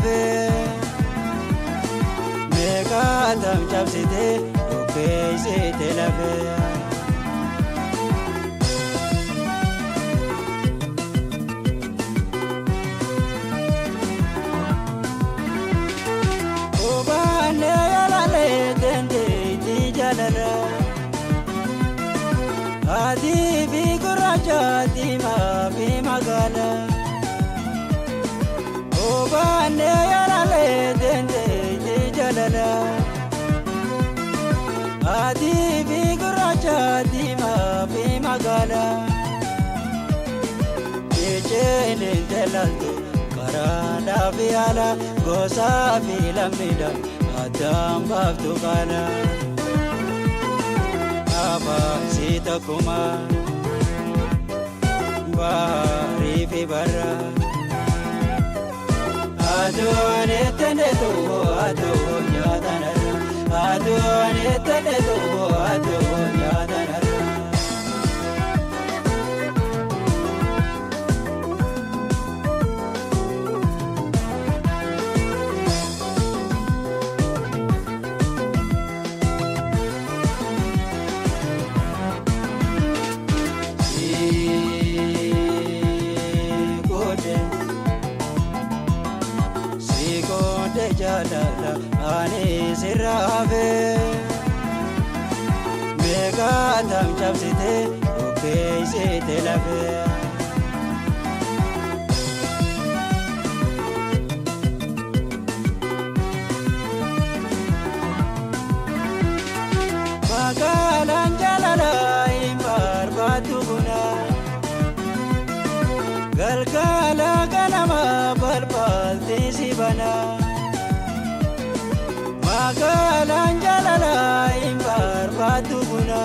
lafe Meka tam chapsite Ukeisite lafe Obane yalale dende tijalara Adi biguraja dima bimagala Obane yalale dende tijalala Adi biguraja dima bimagala Ejene delalto karana biala gosa filamida adam baftu kana Aba sita kuma bahari fi barra Adone tenedo adonya tanara Adone tenedo adonya tanara Jalala ani sirabe Mega tam chapsite ukeisite lafe Magalan jalala imbar batuguna Galgala ganama balbal tisibana Magalan jalala imbar batuguna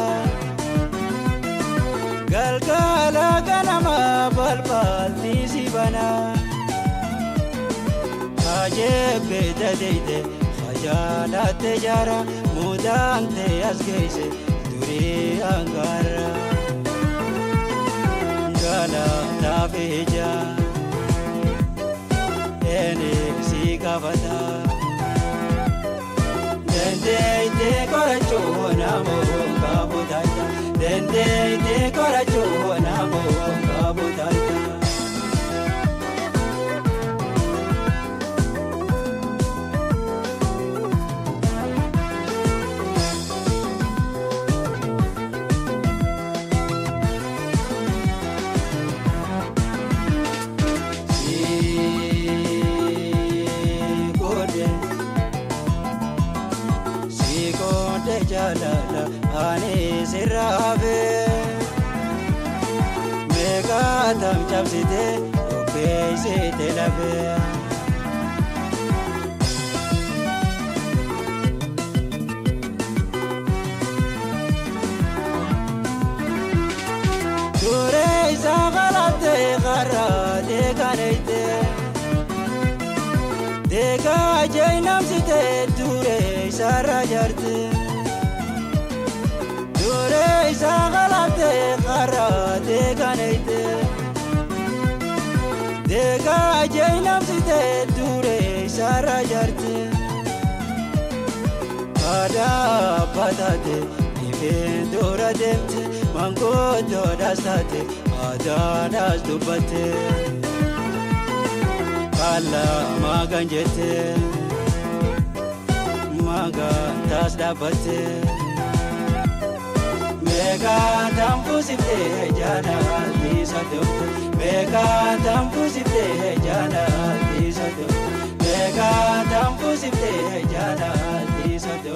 Galgala ganama balbal tisibana Ajeb beda deide khajala tejara mudante asgeise duri angara Gala tafeja ene sikavata Dende coraggio namo kabutaya Dende coraggio namo kabutaya Jalala ani sirabe Mega tam chapsite ukeisite lafe Dure isagalate gara deganeite Dega jainamsite dure isarajarte Dure isagalate gara deganeite Dega jainamsite dure isarajarte Ada patate ife dora demte mango dodastate ada das dubate Kala maganjete magan das dabate Mega tampusite jana disato Mega tampusite jana disato Mega tampusite jana disato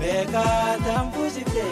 Mega tampusite